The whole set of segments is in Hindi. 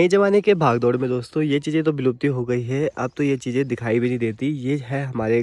नए ज़माने के भागदौड़ में दोस्तों ये चीज़ें तो विलुप्ति हो गई है। अब तो ये चीज़ें दिखाई भी नहीं देती। ये है हमारे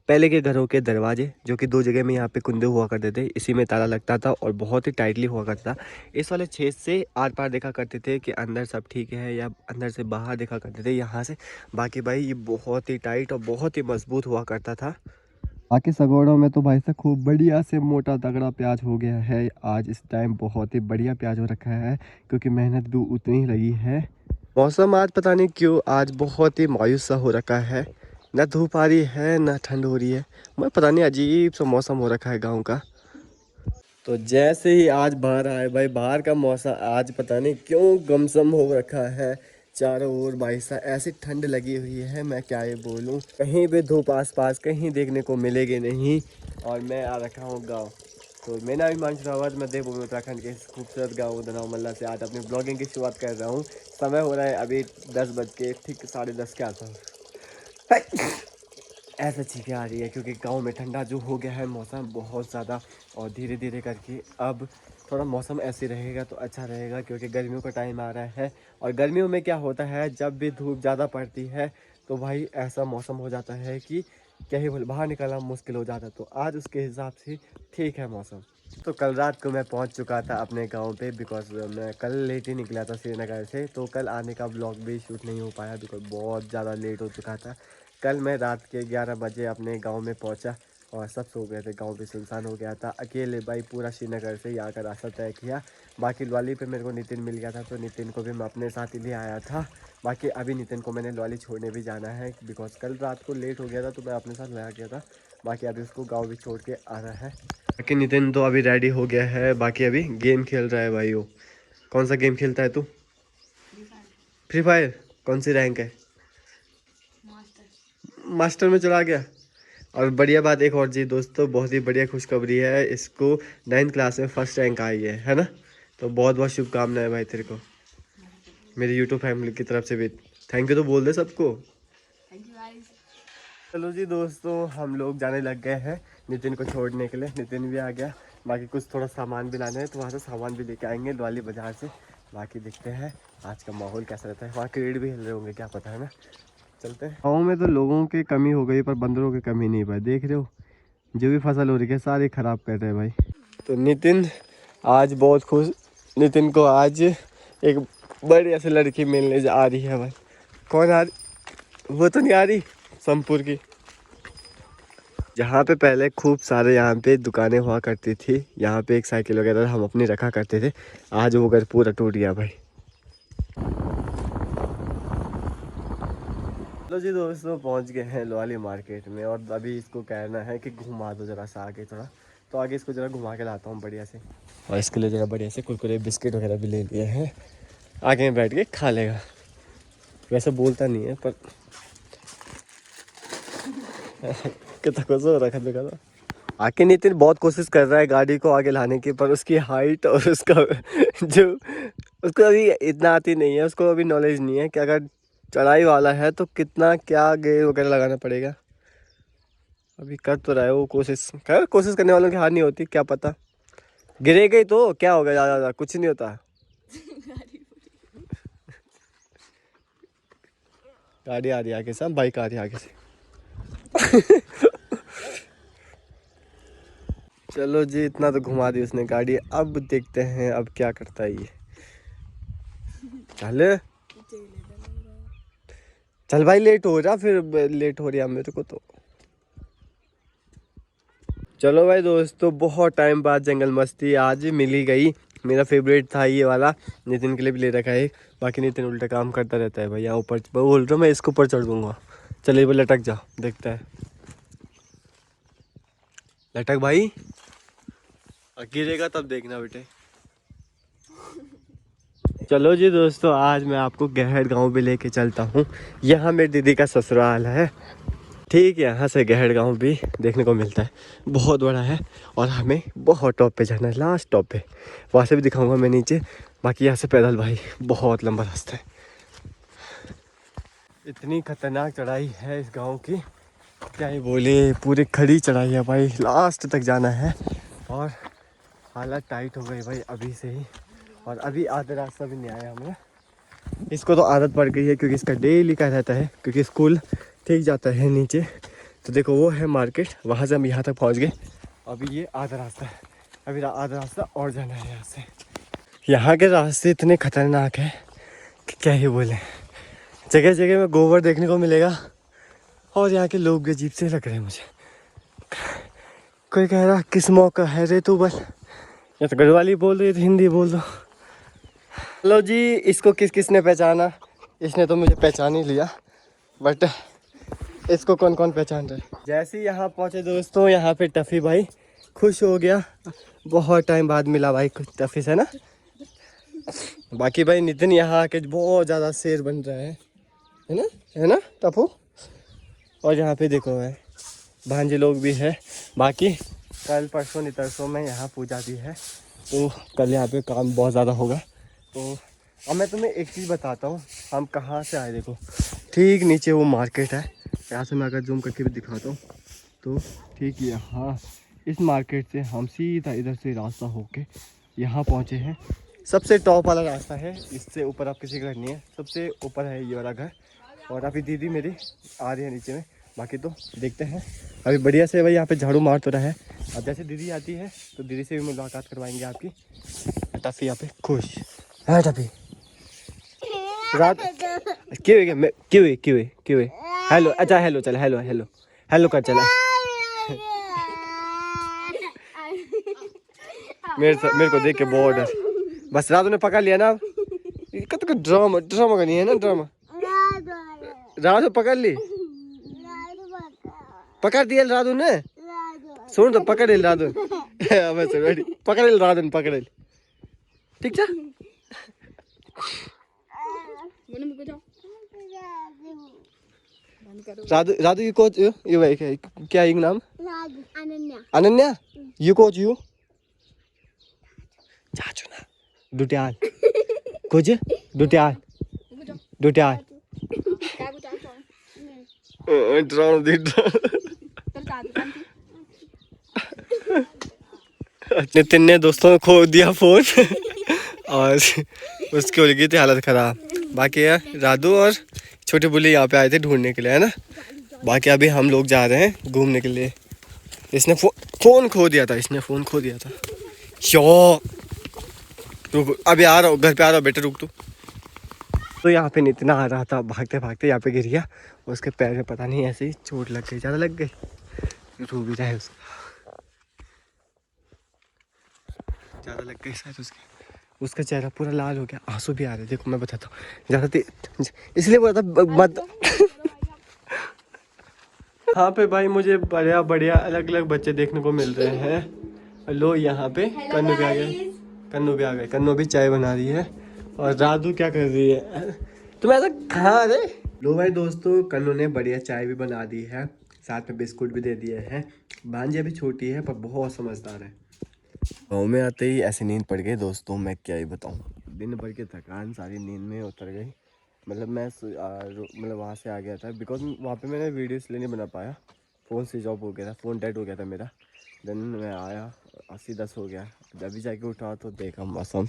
पहले के घरों के दरवाजे, जो कि दो जगह में यहाँ पे कुंदे हुआ करते थे। इसी में ताला लगता था और बहुत ही टाइटली हुआ करता था। इस वाले छेद से आर पार देखा करते थे कि अंदर सब ठीक है, या अंदर से बाहर देखा करते थे यहाँ से। बाकी भाई ये बहुत ही टाइट और बहुत ही मजबूत हुआ करता था। बाकी सगोड़ों में तो भाई साहब खूब बढ़िया से मोटा तगड़ा प्याज हो गया है। आज इस टाइम बहुत ही बढ़िया प्याज हो रखा है, क्योंकि मेहनत भी उतनी ही लगी है। मौसम आज पता नहीं क्यों आज बहुत ही मायूस सा हो रखा है। न धूप आ रही है न ठंड हो रही है। मैं पता नहीं अजीब सा मौसम हो रखा है गाँव का। तो जैसे ही आज बाहर आए भाई, बाहर का मौसम आज पता नहीं क्यों गमसम हो रखा है। चारों ओर भाई साहब ऐसी ठंड लगी हुई है, मैं क्या ये बोलूं। कहीं भी धूप आसपास कहीं देखने को मिलेगी नहीं। और मैं आ रखा हूँ गांव। तो मेरा भी हिमांशु रावत, मैं देवभूमि उत्तराखंड के इस खूबसूरत गाँव उदनाव मल्ला से आज अपनी ब्लॉगिंग की शुरुआत कर रहा हूँ। समय हो रहा है अभी 10 बज के ठीक 10:30 के आसपास। ऐसा चीखें आ रही है क्योंकि गांव में ठंडा जो हो गया है मौसम बहुत ज़्यादा। और धीरे धीरे करके अब थोड़ा मौसम ऐसे रहेगा तो अच्छा रहेगा, क्योंकि गर्मियों का टाइम आ रहा है। और गर्मियों में क्या होता है, जब भी धूप ज़्यादा पड़ती है तो भाई ऐसा मौसम हो जाता है कि क्या ही बोले, बाहर निकलना मुश्किल हो जाता है। तो आज उसके हिसाब से ठीक है मौसम। तो कल रात को मैं पहुंच चुका था अपने गांव पे, बिकॉज मैं कल लेट ही निकला था श्रीनगर से। तो कल आने का ब्लॉग भी शूट नहीं हो पाया, बिकॉज बहुत ज़्यादा लेट हो चुका था। कल मैं रात के 11 बजे अपने गांव में पहुंचा और सब सो गए थे। गांव भी सुनसान हो गया था। अकेले भाई पूरा श्रीनगर से यहाँ का रास्ता तय किया। बाकी लवाली पे मेरे को नितिन मिल गया था, तो नितिन को भी मैं अपने साथ ही ले आया था। बाकी अभी नितिन को मैंने लवाली छोड़ने भी जाना है, बिकॉज कल रात को लेट हो गया था तो मैं अपने साथ लाया गया था। बाकी अभी उसको गाँव भी छोड़ के आ रहा है। बाकी नितिन तो अभी रेडी हो गया है। बाकी अभी गेम खेल रहा है भाई वो। कौन सा गेम खेलता है तू? Free fire. कौन सी रैंक है? मास्टर में चला गया। और बढ़िया बात एक और जी दोस्तों, बहुत ही बढ़िया खुशखबरी है। इसको 9th क्लास में फर्स्ट रैंक आई है ना। तो बहुत बहुत शुभकामनाएं भाई तेरे को, मेरी यूट्यूब फैमिली की तरफ से भी। थैंक यू तो बोल दे सबको। चलो जी दोस्तों, हम लोग जाने लग गए हैं नितिन को छोड़ने के लिए। नितिन भी आ गया। बाकी कुछ थोड़ा सामान भी लाना है, तो वहाँ से सामान भी लेके आएंगे द्वाली बाजार से। बाकी देखते हैं आज का माहौल कैसा रहता है। वहाँ क्रिकेट भी खेल रहे होंगे, क्या पता है ना। चलते हैं। गाँव में तो लोगों की कमी हो गई, पर बंदरों की कमी नहीं भाई। देख रहे हो जो भी फसल हो रही है सारी खराब कर रहे हैं भाई। तो नितिन आज बहुत खुश। नितिन को आज एक बढ़िया सी लड़की मिलने आ रही है भाई। कौन आ रही? वो तो नहीं आ रही, संपूर की। जहाँ पे पहले खूब सारे यहाँ पे दुकानें हुआ करती थी, यहाँ पे एक साइकिल वगैरह हम अपनी रखा करते थे। आज वो घर पूरा टूट गया भाई। चलो जी दोस्तों, पहुँच गए हैं लोहाली मार्केट में। और अभी इसको कहना है कि घुमा दो जरा सा आगे थोड़ा। तो आगे इसको जरा घुमा के लाता हूँ बढ़िया से। और इसके लिए जरा बढ़िया से कुरकुरे बिस्किट वगैरह भी ले लिए हैं। आगे में बैठ के खा लेगा। वैसे बोलता नहीं है पर कितना खुश हो रखा देखा था। आके नितिन बहुत कोशिश कर रहा है गाड़ी को आगे लाने की, पर उसकी हाइट और उसका जो उसको अभी इतना आती नहीं है। उसको अभी नॉलेज नहीं है कि अगर चढ़ाई वाला है तो कितना क्या गेयर वगैरह लगाना पड़ेगा। अभी कर तो रहा है वो कोशिश। कोशिश करने वालों की हार नहीं होती, क्या पता गिरे गई तो क्या होगा। ज़्यादा कुछ नहीं होता। गाड़ी आ रही है आगे से, बाइक आ रही है आगे से। चलो जी, इतना तो घुमा दी उसने गाड़ी। अब देखते हैं अब क्या करता है ये। चल चल भाई, लेट हो रहा, फिर लेट हो रही है मेरे को तो। चलो भाई दोस्तों, बहुत टाइम बाद जंगल मस्ती आज मिल ही गई। मेरा फेवरेट था ये वाला। नितिन के लिए भी ले रखा है। बाकी नितिन उल्टा काम करता रहता है भाई। यहाँ ऊपर बोल रहा हूँ मैं, इसके ऊपर चढ़ दूंगा। चलिए भाई लटक जा, देखता है। लटक भाई, गिरेगा तब देखना बेटे। चलो जी दोस्तों, आज मैं आपको गहर गांव भी लेके चलता हूँ। यहाँ मेरी दीदी का ससुराल है। ठीक है, यहाँ से गहर गांव भी देखने को मिलता है। बहुत बड़ा है और हमें बहुत टॉप पे जाना है, लास्ट टॉप पे। वहाँ से भी दिखाऊंगा मैं नीचे। बाकी यहाँ से पैदल भाई बहुत लंबा रास्ता है। इतनी खतरनाक चढ़ाई है इस गांव की, क्या ही बोले। पूरी खड़ी चढ़ाई है भाई, लास्ट तक जाना है। और हालत टाइट हो गई भाई अभी से ही। और अभी आधे रास्ता भी नहीं आया हमें। इसको तो आदत पड़ गई है क्योंकि इसका डेली का रहता है, क्योंकि स्कूल ठीक जाता है नीचे। तो देखो वो है मार्केट, वहाँ से हम यहाँ तक पहुँच गए। अभी ये आधा रास्ता है, अभी आधा रास्ता और जाना है यहाँ से। यहाँ के रास्ते इतने खतरनाक है कि क्या ही बोले। जगह जगह में गोबर देखने को मिलेगा और यहाँ के लोग भी अजीब से लग रहे हैं मुझे। कोई कह रहा किस मौका है रे तू, बस या तो गढ़वाली बोल दो या तो हिंदी बोल दो। हेलो जी, इसको किस किसने पहचाना? इसने तो मुझे पहचान ही लिया, बट इसको कौन कौन पहचान रहा है? जैसे ही यहाँ पहुँचे दोस्तों, यहाँ पे टफ़ी भाई खुश हो गया, बहुत टाइम बाद मिला भाई कुछ टफ़ी से ना। बाकी भाई नितिन यहाँ आके बहुत ज़्यादा शेर बन रहा है ना टप्पू। और यहाँ पे देखो है भांजे लोग भी है। बाकी कल परसों नितरसों में यहाँ पूजा भी है, तो कल यहाँ पे काम बहुत ज़्यादा होगा। तो अब मैं तुम्हें एक चीज़ बताता हूँ, हम कहाँ से आए। देखो ठीक नीचे वो मार्केट है, यहाँ से मैं अगर जूम करके भी दिखाता हूँ तो ठीक यहाँ इस मार्केट से हम सीधा इधर से रास्ता होके यहाँ पहुँचे हैं। सबसे टॉप वाला रास्ता है, इससे ऊपर आप किसी घर नहीं है, सबसे ऊपर है ये वाला घर। और अभी दीदी मेरी आ रही है नीचे में। बाकी तो देखते हैं, अभी बढ़िया से भाई यहाँ पे झाड़ू मार तो रहा है। अब जैसे दीदी आती है तो दीदी से भी मुलाकात करवाएंगे आपकी। टफ़ी यहाँ पे खुश है। टफ़ी रात क्यों हेलो, अच्छा हेलो, चल हेलो हेलो हेलो कर चला। मेरे को देख के बहुत डर, बस रात ने पकड़ लिया ना। तो ड्रामा का नहीं है ना, ड्रामा रात पकड़ ली, पकड़ दिया राधु ने। सुन तो पकड़ लिया राधु पकड़ लिया राधु ने, पकड़ लिया ठीक है। Radhu Radhu you coach you भाई क्या एक नाम? अनन्या यू कोच यू चाचू ना डुटियाल कोच डुटियाल डुटियाल नितिन ने दोस्तों खो दिया फोन और उसकी हो गई थी हालत खराब। बाकी यार राधु और छोटे बुल्ली यहाँ पे आए थे ढूंढने के लिए, है ना। बाकी अभी हम लोग जा रहे हैं घूमने के लिए। इसने फोन खो दिया था, रुक अभी आ रहा हूँ, घर पे आ रहा हूँ बेटा, रुक तू। तो यहाँ पे नितिन आ रहा था भागते भागते, यहाँ पे गिर गया, उसके पैर में पता नहीं ऐसे ही चोट लग गई, ज़्यादा लग गई, रो भी रहा है ज़्यादा लग गई शायद उसका चेहरा पूरा लाल हो गया, आंसू भी आ रहे। देखो मैं बताता हूँ, ज़्यादा इसलिए बोला था मत। यहाँ पे भाई मुझे बढ़िया बढ़िया अलग अलग बच्चे देखने को मिल रहे हैं। लो यहाँ पे कन्नू भी आ गए, कन्नू भी चाय बना रही है। और राधु क्या कर रही है? तुम ऐसा कहाँ रे? लो भाई दोस्तों, कन्नू ने बढ़िया चाय भी बना दी है, साथ में बिस्कुट भी दे दिए हैं। भांजी अभी छोटी है पर बहुत समझदार है। गाँव में आते ही ऐसे नींद पड़ गई दोस्तों, मैं क्या ही बताऊँ। दिन भर की थकान सारी नींद में उतर गई। मतलब मैं वहाँ से आ गया था बिकॉज वहाँ पे मैंने वीडियो इसलिए नहीं बना पाया, फ़ोन स्विच ऑफ हो गया था, फ़ोन डेड हो गया था मेरा। देन मैं आया 80-10 हो गया, जब भी जाके उठा तो देखा मौसम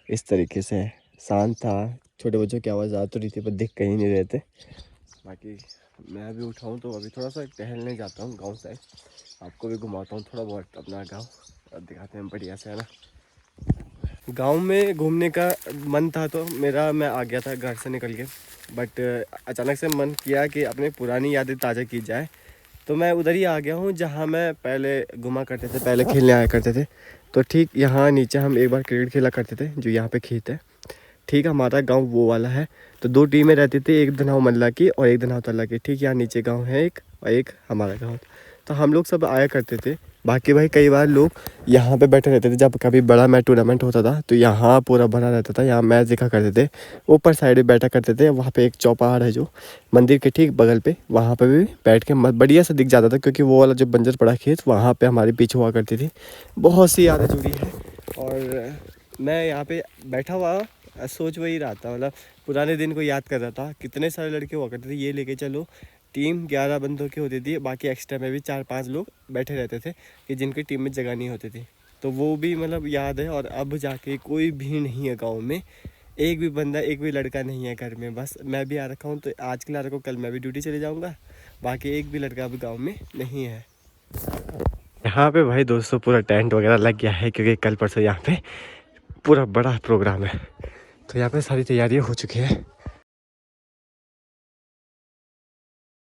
इस तरीके से शांत था। छोटे बच्चों की आवाज़ आ तो रही थी पर दिख कहीं नहीं रहे थे। बाकी मैं अभी उठाऊँ तो अभी थोड़ा सा टहलने जाता हूँ गाँव साइड, आपको भी घुमाता हूँ थोड़ा बहुत अपना गाँव, दिखाते हैं बढ़िया से, है ना। गांव में घूमने का मन था तो मेरा, मैं आ गया था घर से निकल के, बट अचानक से मन किया कि अपने पुरानी यादें ताज़ा की जाए, तो मैं उधर ही आ गया हूँ जहाँ मैं पहले घुमा करते थे, पहले खेलने आया करते थे। तो ठीक यहाँ नीचे हम एक बार क्रिकेट खेला करते थे, जो यहाँ पे खेत है, ठीक हमारा गांव वो वाला है। तो 2 टीमें रहती थी, एक धनाव मल्ला की और एक धनाव तल्ला की। ठीक यहाँ नीचे गाँव है एक, और एक हमारा गाँव। तो हम लोग सब आया करते थे। बाकी भाई कई बार लोग यहाँ पे बैठे रहते थे, जब कभी बड़ा मैच टूर्नामेंट होता था तो यहाँ पूरा भरा रहता था, यहाँ मैच देखा करते थे। ऊपर साइड में बैठा करते थे, वहाँ पे एक चौपहाड़ है जो मंदिर के ठीक बगल पे, वहाँ पे भी बैठ के बढ़िया से दिख जाता था, क्योंकि वो वाला जो बंजर पड़ा खेत वहाँ पे हमारे पीछे हुआ करती थी। बहुत सी यादें जुड़ी है और मैं यहाँ पे बैठा हुआ सोच वही रहा था, मतलब पुराने दिन को याद कर रहा था। कितने सारे लड़के हुआ करते थे, ये लेके चलो टीम 11 बंदों की होती थी, बाकी एक्स्ट्रा में भी 4-5 लोग बैठे रहते थे कि जिनकी टीम में जगह नहीं होती थी। तो वो भी मतलब याद है। और अब जाके कोई भी नहीं है गांव में, एक भी बंदा, एक भी लड़का नहीं है घर में, बस मैं भी आ रखा हूँ। तो आज के लिए आ रखा हूँ, कल मैं भी ड्यूटी चले जाऊँगा। बाकी एक भी लड़का अभी गाँव में नहीं है। यहाँ पे भाई दोस्तों पूरा टेंट वगैरह लग गया है, क्योंकि कल परसों यहाँ पे पूरा बड़ा प्रोग्राम है। तो यहाँ पे सारी तैयारियाँ हो चुकी है।